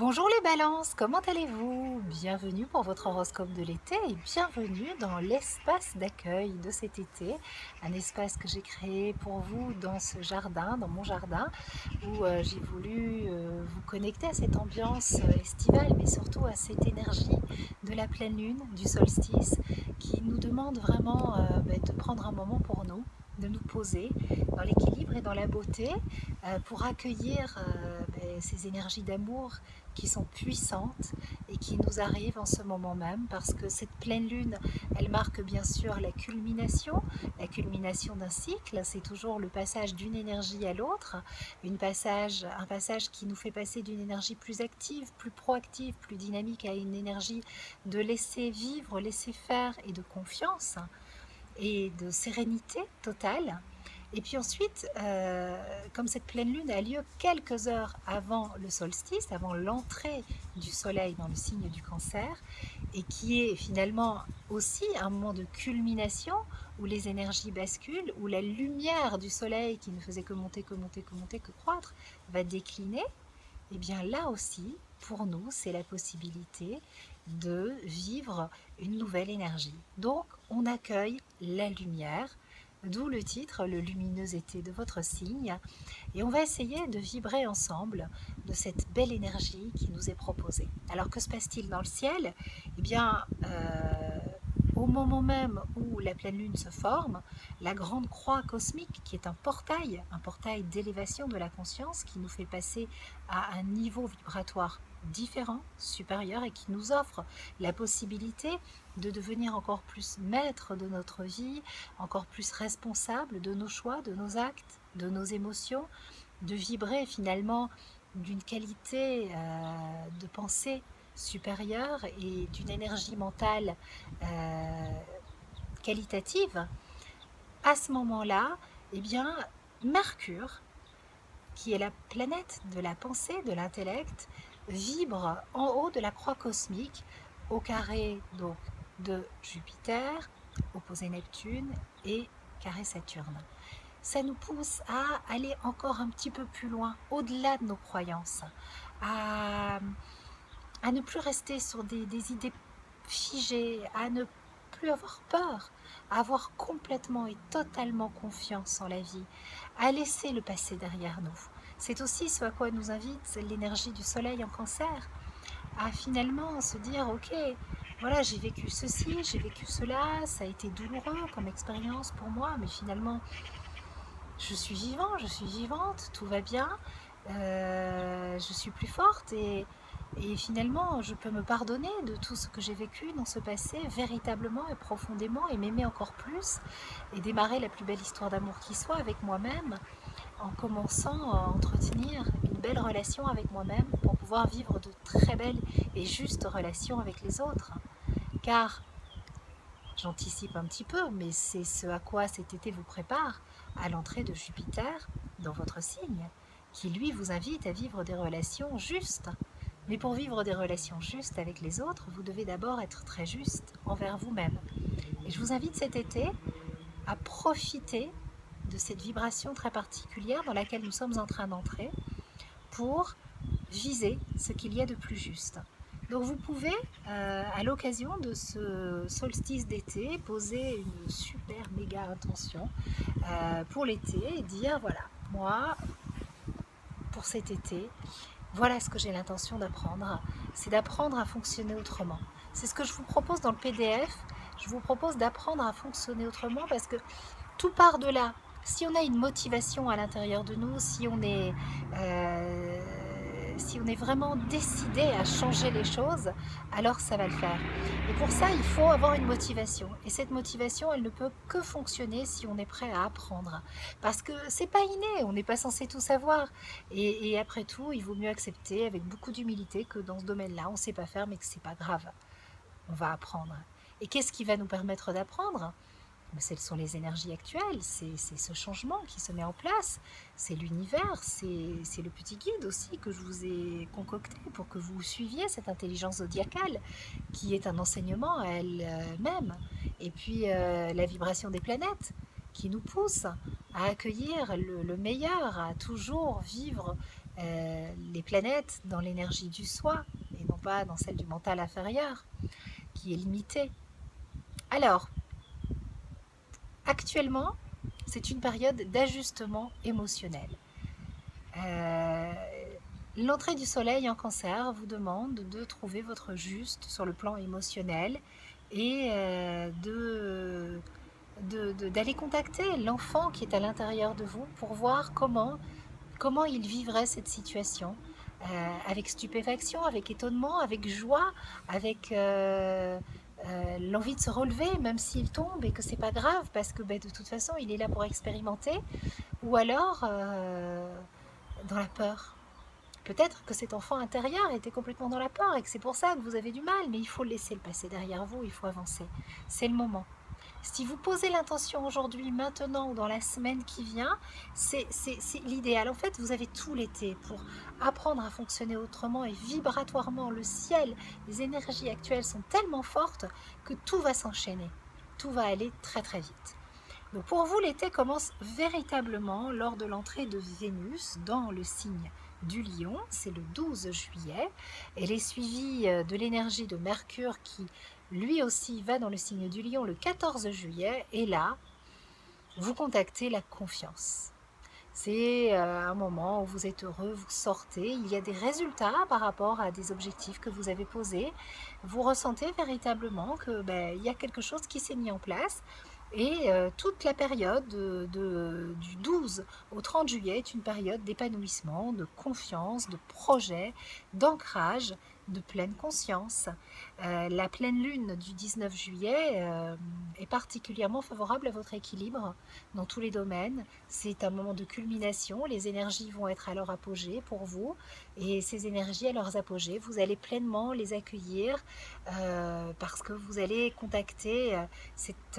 Bonjour les balances, comment allez-vous? Bienvenue pour votre horoscope de l'été et bienvenue dans l'espace d'accueil de cet été, un espace que j'ai créé pour vous dans ce jardin, dans mon jardin, où j'ai voulu vous connecter à cette ambiance estivale, mais surtout à cette énergie de la pleine lune, du solstice, qui nous demande vraiment de prendre un moment pour nous, de nous poser dans l'équilibre et dans la beauté pour accueillir ces énergies d'amour qui sont puissantes et qui nous arrivent en ce moment même parce que cette pleine lune, elle marque bien sûr la culmination d'un cycle, c'est toujours le passage d'une énergie à l'autre, un passage qui nous fait passer d'une énergie plus active, plus proactive, plus dynamique à une énergie de laisser vivre, laisser faire et de confiance et de sérénité totale. Et puis ensuite, comme cette pleine lune a lieu quelques heures avant le solstice, avant l'entrée du soleil dans le signe du cancer, et qui est finalement aussi un moment de culmination où les énergies basculent, où la lumière du soleil qui ne faisait que monter, que monter, que monter, que croître, va décliner, et bien là aussi, pour nous, c'est la possibilité de vivre une nouvelle énergie. Donc, on accueille la lumière, d'où le titre, le lumineux été de votre signe, et on va essayer de vibrer ensemble de cette belle énergie qui nous est proposée. Alors, que se passe-t-il dans le ciel? Eh bien, au moment même où la pleine lune se forme, la grande croix cosmique, qui est un portail d'élévation de la conscience, qui nous fait passer à un niveau vibratoire différent, supérieur, et qui nous offre la possibilité de devenir encore plus maître de notre vie, encore plus responsable de nos choix, de nos actes, de nos émotions, de vibrer finalement d'une qualité de pensée supérieure et d'une énergie mentale euh, qualitative. À ce moment-là, eh bien, Mercure, qui est la planète de la pensée, de l'intellect, vibre en haut de la croix cosmique, au carré donc de Jupiter, opposé Neptune et carré Saturne. Ça nous pousse à aller encore un petit peu plus loin, au-delà de nos croyances, à, à ne plus rester sur des idées figées, à ne plus avoir peur, à avoir complètement et totalement confiance en la vie, à laisser le passé derrière nous. C'est aussi ce à quoi nous invite l'énergie du soleil en cancer, à finalement se dire ok, voilà, j'ai vécu ceci, j'ai vécu cela, ça a été douloureux comme expérience pour moi, mais finalement je suis vivant, je suis vivante, tout va bien, je suis plus forte et finalement je peux me pardonner de tout ce que j'ai vécu dans ce passé véritablement et profondément et m'aimer encore plus et démarrer la plus belle histoire d'amour qui soit avec moi-même en commençant à entretenir une belle relation avec moi-même pour pouvoir vivre de très belles et justes relations avec les autres. Car j'anticipe un petit peu, mais c'est ce à quoi cet été vous prépare, à l'entrée de Jupiter dans votre signe, qui lui vous invite à vivre des relations justes. Mais pour vivre des relations justes avec les autres, vous devez d'abord être très juste envers vous-même. Et je vous invite cet été à profiter de cette vibration très particulière dans laquelle nous sommes en train d'entrer pour viser ce qu'il y a de plus juste. Donc vous pouvez, à l'occasion de ce solstice d'été, poser une super méga intention pour l'été et dire voilà, moi, pour cet été, voilà ce que j'ai l'intention d'apprendre. C'est d'apprendre à fonctionner autrement. C'est ce que je vous propose dans le PDF. Je vous propose d'apprendre à fonctionner autrement parce que tout part de là. Si on a une motivation à l'intérieur de nous, si on est vraiment décidé à changer les choses, alors ça va le faire. Et pour ça, il faut avoir une motivation. Et cette motivation, elle ne peut que fonctionner si on est prêt à apprendre. Parce que c'est pas inné, on n'est pas censé tout savoir. Et après tout, il vaut mieux accepter avec beaucoup d'humilité que dans ce domaine-là, on ne sait pas faire, mais que c'est pas grave. On va apprendre. Et qu'est-ce qui va nous permettre d'apprendre? Ce sont les énergies actuelles, c'est ce changement qui se met en place, c'est l'univers, c'est le petit guide aussi que je vous ai concocté pour que vous suiviez cette intelligence zodiacale qui est un enseignement à elle-même. Et puis la vibration des planètes qui nous pousse à accueillir le meilleur, à toujours vivre les planètes dans l'énergie du soi et non pas dans celle du mental inférieur qui est limitée. Alors, actuellement, c'est une période d'ajustement émotionnel. Euh, L'entrée du soleil en cancer vous demande de trouver votre juste sur le plan émotionnel et d'aller contacter l'enfant qui est à l'intérieur de vous pour voir comment il vivrait cette situation, avec stupéfaction, avec étonnement, avec joie, avec l'envie de se relever, même s'il tombe et que c'est pas grave parce que de toute façon il est là pour expérimenter, ou alors dans la peur. Peut-être que cet enfant intérieur était complètement dans la peur et que c'est pour ça que vous avez du mal, mais il faut laisser le passé derrière vous, il faut avancer. C'est le moment. Si vous posez l'intention aujourd'hui, maintenant ou dans la semaine qui vient, c'est l'idéal. En fait, vous avez tout l'été pour apprendre à fonctionner autrement et vibratoirement. Le ciel, les énergies actuelles sont tellement fortes que tout va s'enchaîner. Tout va aller très très vite. Donc pour vous, l'été commence véritablement lors de l'entrée de Vénus dans le signe du Lion, c'est le 12 juillet. Elle est suivie de l'énergie de Mercure qui lui aussi va dans le signe du Lion le 14 juillet. Et là, vous contactez la confiance. C'est un moment où vous êtes heureux, vous sortez, il y a des résultats par rapport à des objectifs que vous avez posés. Vous ressentez véritablement que il y a quelque chose qui s'est mis en place. Et toute la période du 12 au 30 juillet est une période d'épanouissement, de confiance, de projet, d'ancrage, de pleine conscience. La pleine lune du 19 juillet est particulièrement favorable à votre équilibre dans tous les domaines. C'est un moment de culmination, les énergies vont être à leur apogée pour vous, et ces énergies à leurs apogées, vous allez pleinement les accueillir parce que vous allez contacter cet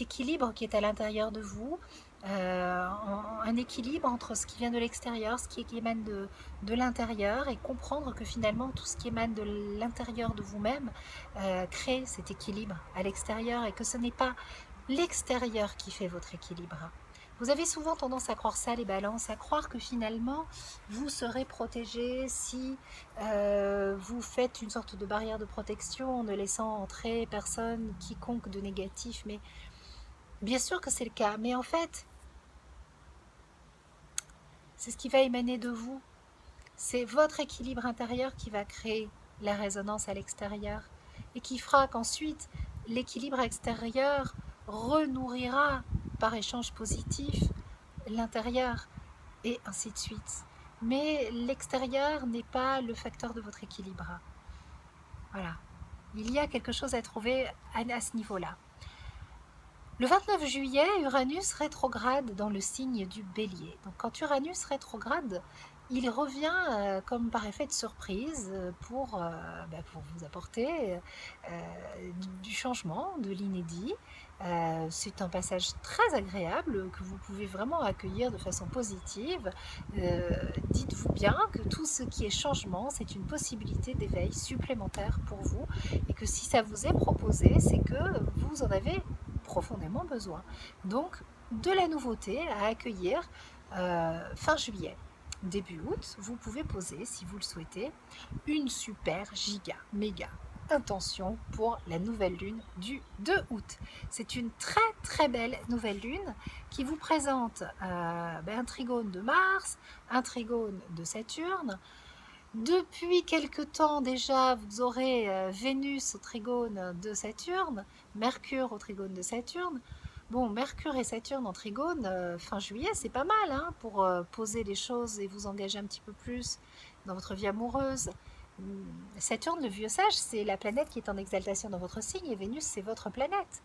équilibre qui est à l'intérieur de vous, un équilibre entre ce qui vient de l'extérieur, ce qui émane de l'intérieur, et comprendre que finalement tout ce qui émane de l'intérieur de vous-même crée cet équilibre à l'extérieur et que ce n'est pas l'extérieur qui fait votre équilibre. Vous avez souvent tendance à croire ça, les balances, à croire que finalement vous serez protégé si vous faites une sorte de barrière de protection en ne laissant entrer personne, quiconque de négatif. Mais bien sûr que c'est le cas, mais en fait, c'est ce qui va émaner de vous. C'est votre équilibre intérieur qui va créer la résonance à l'extérieur et qui fera qu'ensuite l'équilibre extérieur renourrira par échange positif l'intérieur et ainsi de suite. Mais l'extérieur n'est pas le facteur de votre équilibre. Voilà. Il y a quelque chose à trouver à ce niveau-là. Le 29 juillet, Uranus rétrograde dans le signe du Bélier. Donc quand Uranus rétrograde, il revient comme par effet de surprise pour vous apporter du changement, de l'inédit. C'est un passage très agréable que vous pouvez vraiment accueillir de façon positive. Dites-vous bien que tout ce qui est changement, c'est une possibilité d'éveil supplémentaire pour vous, et que si ça vous est proposé, c'est que vous en avez profondément besoin. Donc, de la nouveauté à accueillir fin juillet. Début août, vous pouvez poser, si vous le souhaitez, une super giga méga intention pour la nouvelle lune du 2 août. C'est une très très belle nouvelle lune qui vous présente un trigone de Mars, un trigone de Saturne. Depuis quelque temps déjà, vous aurez Vénus au trigone de Saturne, Mercure au trigone de Saturne. Bon, Mercure et Saturne en trigone, fin juillet, c'est pas mal hein, pour poser les choses et vous engager un petit peu plus dans votre vie amoureuse. Saturne, le vieux sage, c'est la planète qui est en exaltation dans votre signe, et Vénus, c'est votre planète.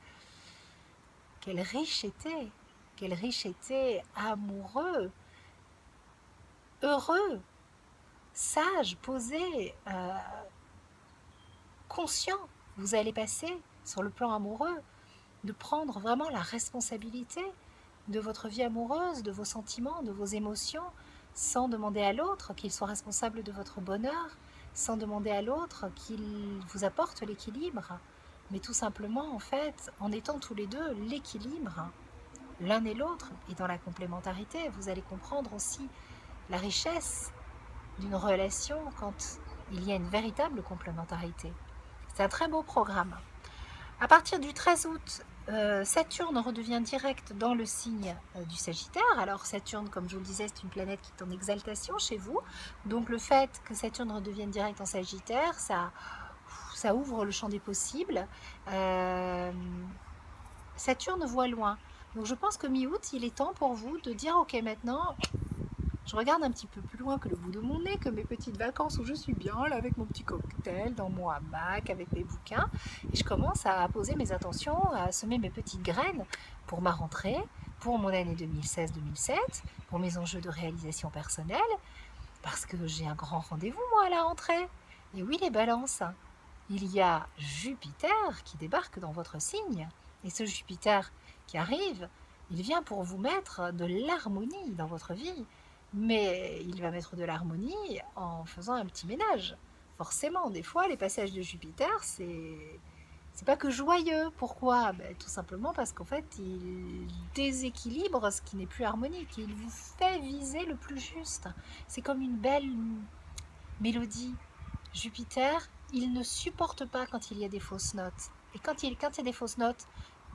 Quel riche été, amoureux, heureux, sage, posé, conscient. Vous allez passer sur le plan amoureux de prendre vraiment la responsabilité de votre vie amoureuse, de vos sentiments, de vos émotions, sans demander à l'autre qu'il soit responsable de votre bonheur, sans demander à l'autre qu'il vous apporte l'équilibre, mais tout simplement, en fait, en étant tous les deux l'équilibre. l'un et l'autre, et dans la complémentarité, vous allez comprendre aussi la richesse d'une relation quand il y a une véritable complémentarité. C'est un très beau programme. À partir du 13 août, Saturne redevient direct dans le signe du Sagittaire. Alors Saturne, comme je vous le disais, c'est une planète qui est en exaltation chez vous. Donc le fait que Saturne redevienne direct en Sagittaire, ça ouvre le champ des possibles. Saturne voit loin. Donc je pense que mi-août, il est temps pour vous de dire, ok, maintenant, je regarde un petit peu plus loin que le bout de mon nez, que mes petites vacances où je suis bien, là, avec mon petit cocktail, dans mon hamac, avec mes bouquins. Et je commence à poser mes intentions, à semer mes petites graines pour ma rentrée, pour mon année 2016-2007, pour mes enjeux de réalisation personnelle, parce que j'ai un grand rendez-vous, moi, à la rentrée. Et oui, les balances, il y a Jupiter qui débarque dans votre signe. Et ce Jupiter qui arrive, il vient pour vous mettre de l'harmonie dans votre vie. Mais il va mettre de l'harmonie en faisant un petit ménage. Forcément, des fois, les passages de Jupiter, c'est pas que joyeux. Pourquoi? Ben, tout simplement parce qu'en fait, il déséquilibre ce qui n'est plus harmonique. Il vous fait viser le plus juste. C'est comme une belle mélodie. Jupiter, il ne supporte pas quand il y a des fausses notes. Et quand il y a des fausses notes,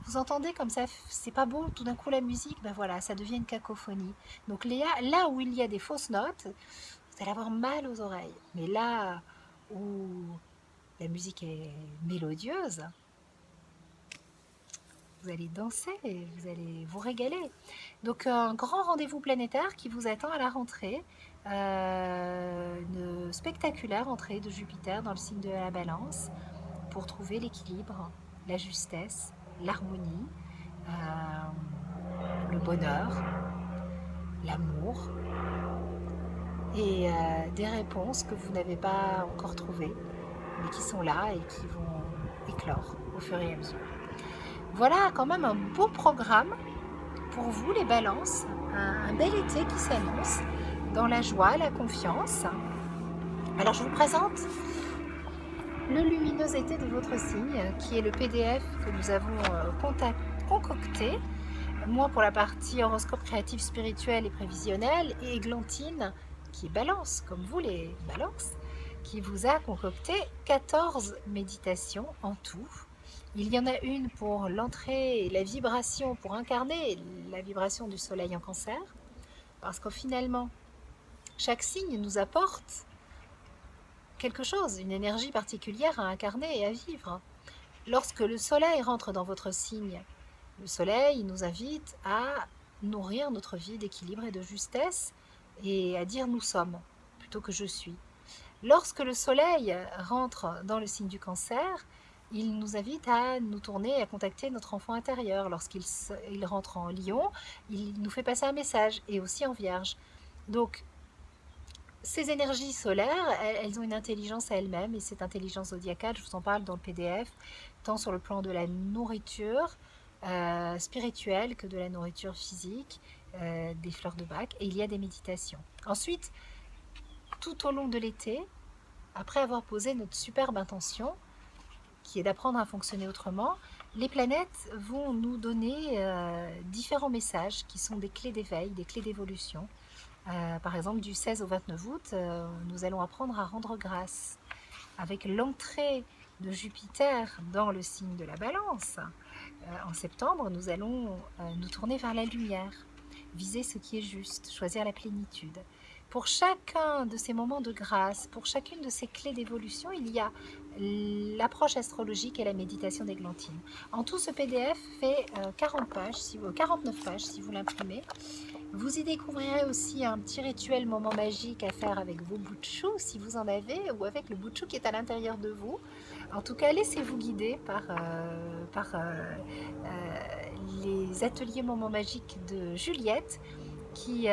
vous entendez comme ça, c'est pas beau, tout d'un coup la musique, ben voilà, ça devient une cacophonie. Donc là où il y a des fausses notes, vous allez avoir mal aux oreilles. Mais là où la musique est mélodieuse, vous allez danser, vous allez vous régaler. Donc un grand rendez-vous planétaire qui vous attend à la rentrée, une spectaculaire entrée de Jupiter dans le signe de la Balance pour trouver l'équilibre, la justesse, l'harmonie, le bonheur, l'amour et des réponses que vous n'avez pas encore trouvées, mais qui sont là et qui vont éclore au fur et à mesure. Voilà quand même un beau programme pour vous les balances, un bel été qui s'annonce dans la joie, la confiance. Alors je vous présente le lumineux été de votre signe qui est le PDF que nous avons concocté. Moi pour la partie horoscope créatif, spirituel et prévisionnel, et Églantine qui est balance, comme vous les balances, qui vous a concocté 14 méditations en tout. Il y en a une pour l'entrée et la vibration, pour incarner la vibration du soleil en Cancer, parce que finalement, chaque signe nous apporte quelque chose, une énergie particulière à incarner et à vivre. Lorsque le soleil rentre dans votre signe, le soleil nous invite à nourrir notre vie d'équilibre et de justesse et à dire nous sommes plutôt que je suis. Lorsque le soleil rentre dans le signe du Cancer, il nous invite à nous tourner, à contacter notre enfant intérieur. Lorsqu'il rentre en Lion, il nous fait passer un message, et aussi en Vierge. Donc, ces énergies solaires, elles ont une intelligence à elles-mêmes, et cette intelligence zodiacale, je vous en parle dans le PDF, tant sur le plan de la nourriture spirituelle que de la nourriture physique, des fleurs de Bach, et il y a des méditations. Ensuite, tout au long de l'été, après avoir posé notre superbe intention, qui est d'apprendre à fonctionner autrement, les planètes vont nous donner différents messages qui sont des clés d'éveil, des clés d'évolution. Par exemple, du 16 au 29 août, nous allons apprendre à rendre grâce. Avec l'entrée de Jupiter dans le signe de la Balance, en septembre, nous allons nous tourner vers la lumière, viser ce qui est juste, choisir la plénitude. Pour chacun de ces moments de grâce, pour chacune de ces clés d'évolution, il y a l'approche astrologique et la méditation d'Églantine. En tout, ce PDF fait 49 pages si vous l'imprimez. Vous y découvrirez aussi un petit rituel moment magique à faire avec vos bouts de chou, si vous en avez, ou avec le bout de chou qui est à l'intérieur de vous. En tout cas, laissez-vous guider par les ateliers moments magiques de Juliette, qui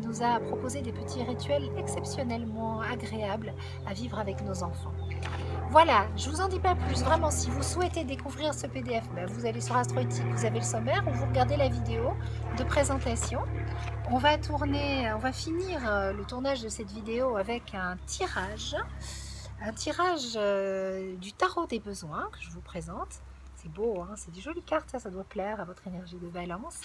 nous a proposé des petits rituels exceptionnellement agréables à vivre avec nos enfants. Voilà, je vous en dis pas plus. Vraiment, si vous souhaitez découvrir ce PDF, vous allez sur Astroéthique, vous avez le sommaire, ou vous regardez la vidéo de présentation. On va finir le tournage de cette vidéo avec un tirage du tarot des besoins que je vous présente. C'est beau, hein, c'est des jolies cartes, ça doit plaire à votre énergie de balance.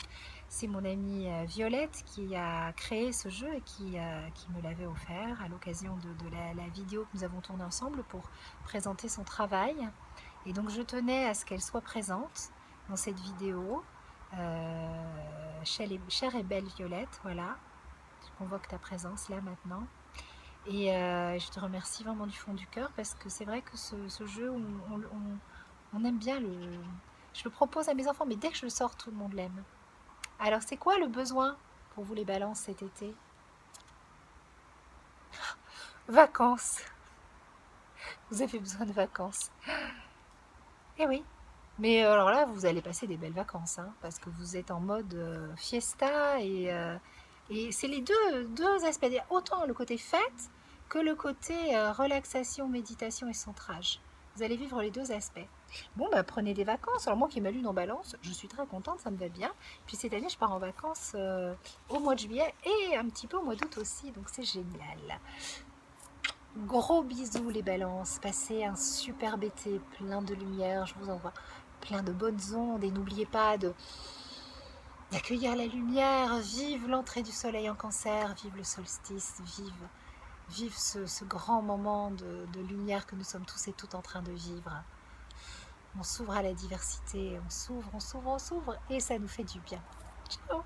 C'est mon amie Violette qui a créé ce jeu et qui me l'avait offert à l'occasion de la vidéo que nous avons tournée ensemble pour présenter son travail. Et donc je tenais à ce qu'elle soit présente dans cette vidéo. Chère et belle Violette, voilà. Je convoque ta présence là maintenant. Et je te remercie vraiment du fond du cœur parce que c'est vrai que ce jeu, on aime bien le... Je le propose à mes enfants, mais dès que je le sors, tout le monde l'aime. Alors, c'est quoi le besoin pour vous les balances cet été? Vacances. Vous avez besoin de vacances. Eh oui. Mais alors là, vous allez passer des belles vacances, hein, parce que vous êtes en mode fiesta et c'est les deux aspects. Il y a autant le côté fête que le côté relaxation, méditation et centrage. Vous allez vivre les deux aspects. Bon, bah prenez des vacances. Alors moi qui ai ma lune en balance, je suis très contente, ça me va bien. Puis cette année, je pars en vacances au mois de juillet et un petit peu au mois d'août aussi, donc c'est génial. Gros bisous les balances, passez un superbe été plein de lumière, je vous envoie plein de bonnes ondes et n'oubliez pas d'accueillir la lumière, vive l'entrée du soleil en cancer, vive le solstice, vive ce grand moment de lumière que nous sommes tous et toutes en train de vivre. On s'ouvre à la diversité, on s'ouvre et ça nous fait du bien. Ciao.